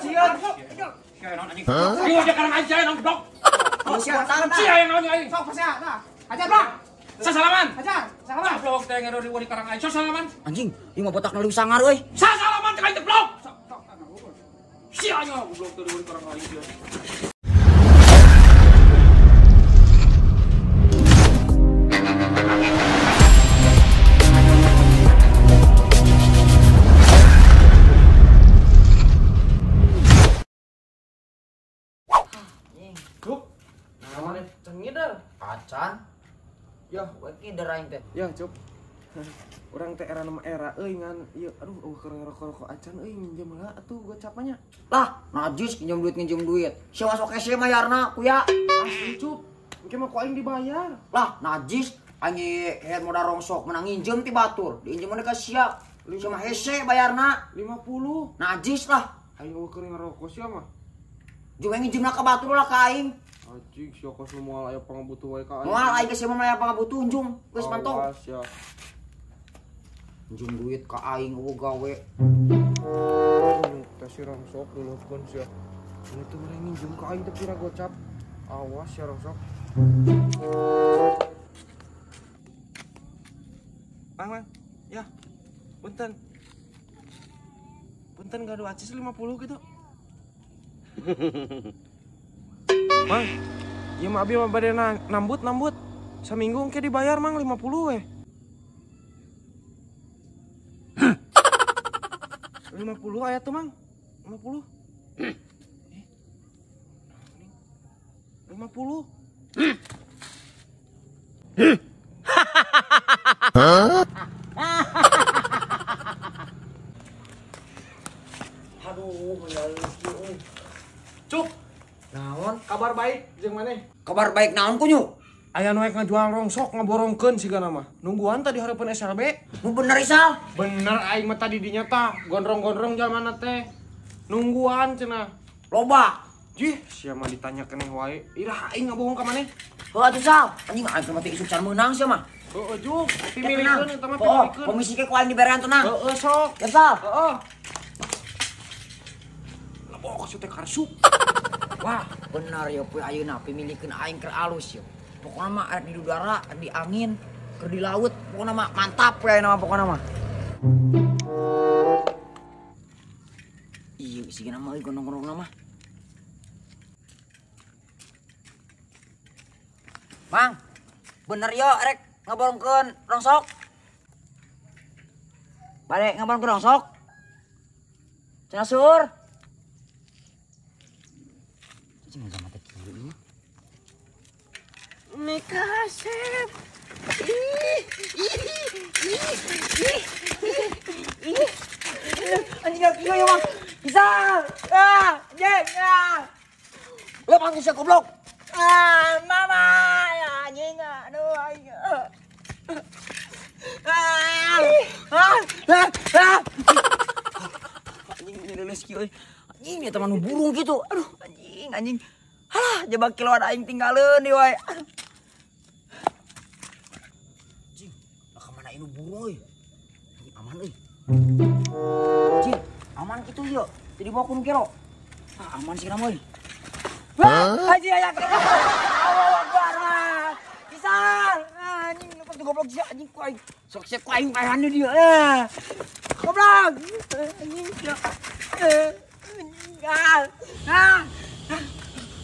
siap. Sia naon anjing. Ieu aja karang aja naon blok. Siap, Sia yang naon aing. sok sia, nah. Ajar, Bang. Sasalaman. Ajar, salaman. Blok teh ngero di karang aja sasalaman. Anjing, ieu mah botak nu sangar euy. Sasalaman ka aing blok. Sia nya blok teh di karang aja. Cuk. Naon cengider? Acan. Ya, We kider aing teh. ya, Cuk. Urang teh era nama era euy ngan ieu aduh keur ngerokok acan euy minjem heula atuh gocapnya. Lah, najis pinjam duit. Sia masuk hese mayarna kuya. Asli, Cuk. Engke mah ku aing dibayar. Lah, najis anjing head modal rongsok menang nginjem ti batur. Diinjem ka sia. Sia mah hese bayarna. 50. Najis lah. Ayo keur ngerokok sia mah. Juga nginjemna ka batur lah ka aing. Anjing sia kos moal aya pangabutuh wae ka aing. Moal aing geus mah aya pangabutuh unjung. Geus mantong. Awas ya. Unjung duit ka aing eueuh gawe. Teh si rongsok dulukeun sia. Ini tuh urang minjem ka aing teh pira gocap. Awas ya rongsok. Mang. Ya. Punten. Punten gado acis 50 gitu. Mang, iya mah abi mah bade nambut. Saminggu engke dibayar mang 50 weh. 50 aya tuh mang. 50. 50. Aduh, bener euy. Cuk, Naon? kabar baik jeung maneh? Kabar baik naon kunyu? Aya nu ngajual rongsok ngaborongkeun sigana mah. Nungguan tadi hareupeun SLB. Nu bener Isal? Bener aing mah tadi dinya tah, gondrong-gondrong jamanna teh. Nungguan cenah. Loba. Jih, sia mah ditanya keneh wae. Ira aing ngabohong ka maneh. Heuh atuh Sal. Anjing aing mah teh isuk can meunang sia mah. Heeh, Juk. Pimilikeun eta mah Oh, pimilikeun. komisi ke ku aing diberean tenang. Heeh, sok. Ya Sal. Heeh. Labok si teh karsuk. Wah, benar ya pu ayeuna pimilikeun aing keur alus ya. Pokona mah arek di udara, di angin, keur di laut, pokona mah mantap we ayeuna mah pokona mah. Iya, sigana mah gondong-gondongna mah. Mang, bener yo arek ngaborongkeun rongsok. Balik ngaborongkeun rongsok. Cenah sur. Cing sama teh kieu ieu. Mikasep. Anjing kieu ya, Mang. Bisa. Jeng. Lo panggil saya goblok. Mama, ya anjing. Aduh, aing. Anjing ini leuleus kieu euy. Anjing eta mah nu burung gitu. Aduh, anjing. Halah, jebak kiloan aing tinggalin di wae. Anjing, lah kemana ini burung euy? Anjing aman euy. Anjing, aman kitu ieu. Jadi bawa kun kero. Aman sih euy. Wah, anjing aya kero. Allahu Akbar. Pisan. Anjing lepas goblok sih anjing ku aing. Sok sia ku aing kayane dia. Goblok. Anjing.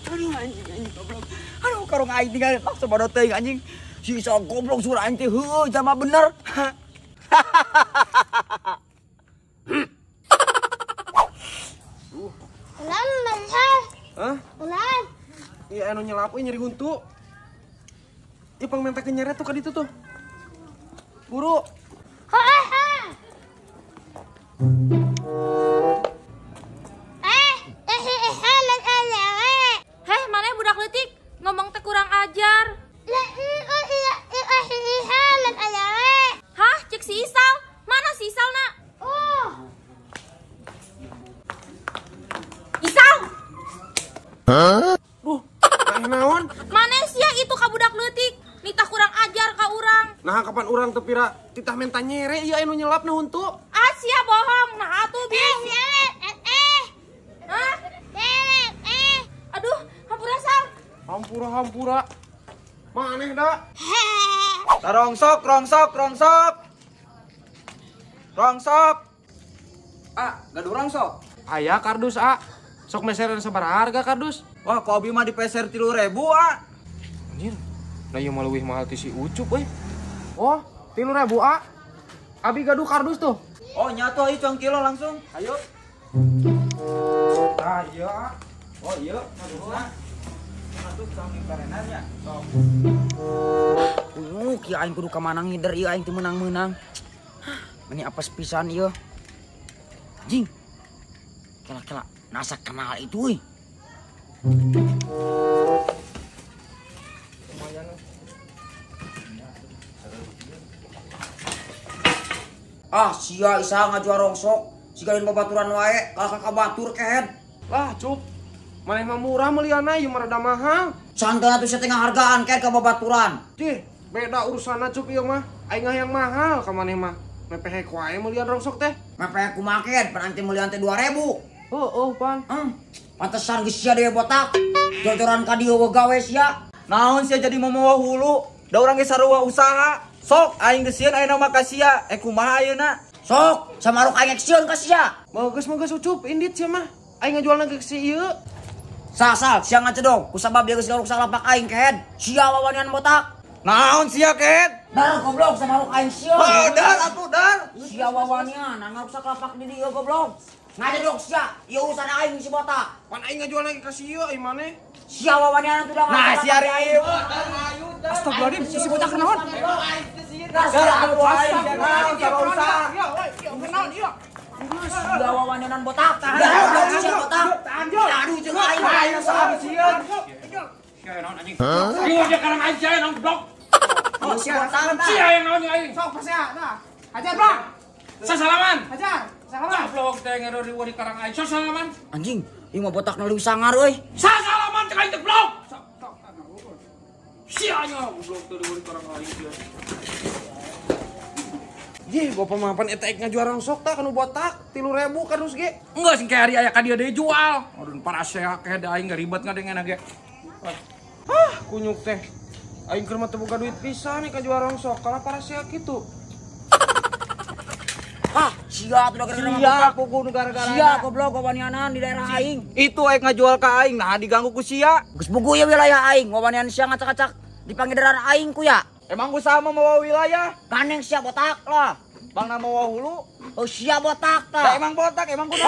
Aduh anjing goblok. Aduh karung aing tinggal paksa bodoh teuing anjing. Si Isa goblok suruh aing teh heueuh jama bener. Ulan manhal. Hah? Ulan. Iya anu nyelap euy nyeri huntu. Ieu pangmentakeun nyeret tuh ka ditu tuh. Buru. Ha. Heh, mana budak leutik ngomong teh kurang ajar. Hah, cek si Isal. Mana si Isal, Nak? Oh. Isal. Duh, kayak naon? Mana sia itu ka budak leutik? Nitah kurang ajar ka urang. Nah, kapan urang teu pira titah menta nyere ieu anu nyelapna huntu. Ah, sia bohong. Nah, atuh bi. Hah? hampura. Maneh da. Rongsok. Ah, gaduh rongsok. Aya kardus A. Sok meseran sabaraha harga kardus? Wah, kopi mah dipeser 3.000 ah. Anjir. Da ieu mah leuwih mahal ti si Ucup euy. Oh, 3.000 A. Abi gaduh kardus tuh. Oh, nyatu ayo cong kilo langsung. Ayo. Ah, iya A. Oh, iya. Aduh, masuk sambil karenanya. Sok. Kieu aing kudu ka mana ngider ieu aing teu menang-menang. Ini apa pisan ieu? Jing. Kela-kela nasa kenal itu euy. Ah, sia isa ngajuar rongsok. Sigalin babaturan wae, kakak batur kehead. Lah, Cup. Maneh mah murah meliana ieu mah rada mahal. Sanggeuna tuh setengah hargaan kehead ka babaturan. Cih, beda urusanna Cup ieu mah. Aing yang mahal ka maneh mah. Mepehek wae melian rongsok teh. Mepeh kumakeun pan anti mulian teh 2.000. Oh, Pan. Pantesan geus sia deui botak. Jojoran ka dieu gawe sia. Naon sia jadi momowa hulu? Da urang ge sarua usaha. Sok aing geus sieun ayeuna mah ka sia. Kumaha ayeuna? Sok, samaruk aing sieun ka sia. Bagus Ucup, indit sia mah. Aing ngajualna ke si ieu. Sasal sia ngacedog, kusabab dia geus garuk salapak aing kehead. Sia wawanian botak. Naon sia kehead? Dar goblok samaruk aing sieun. Oh, dar atuh dar. Sia wawanian, ngaruk salapak di dieu goblok. Ngacedog sia, ieu urusan aing si botak. Pan aing ngajualna ke si ieu ai maneh. Sia wawanian atuh da. Nah, sia ari aing. Astagfirullahaladzim, si bocah kenaon? Sia atuh aing sia usaha. Iya, Sia wawanian botak. Goblok sia botak. Aduh jeung aing saha sieun. Sia naon anjing. Ieu aja karang aing sia naon blok. Oh, sia botak. Sia yang naon aing. Sok pasea, nah. Hajar, Bang. Sasalaman. Hajar. Salaman. Blok teh ngero di karang aing. Sasalaman. Anjing, ieu mah botak nu leuwih sangar euy. Sasalaman teh aing teh blok. Sia nya blok teh di karang aing sia. Jih, bapak mapan eta ek ngajual rongsok tah kanu botak 3.000 kardus ge. Enggak sih kayak hari aya ka dia deui jual. Aduh parasea kayak da aing ribet ngadengan ge. Kunyuk teh. Aing keur mah teu boga duit pisan nih kajual rongsok, kalah parasea kitu. Sia atuh da gara-gara pukul gara-gara. Sia goblok wawanianan di daerah aing. Itu aing ngajual ka aing, nah diganggu ku sia. Geus bugu ya wilayah aing, wawanian sia ngacak-acak di panggidaran aing ku ya. Emang ku sama mawa wilayah? Kaneng sia botak lah. Bang na mawa hulu. Oh sia botak tah. Emang botak, emang kudu.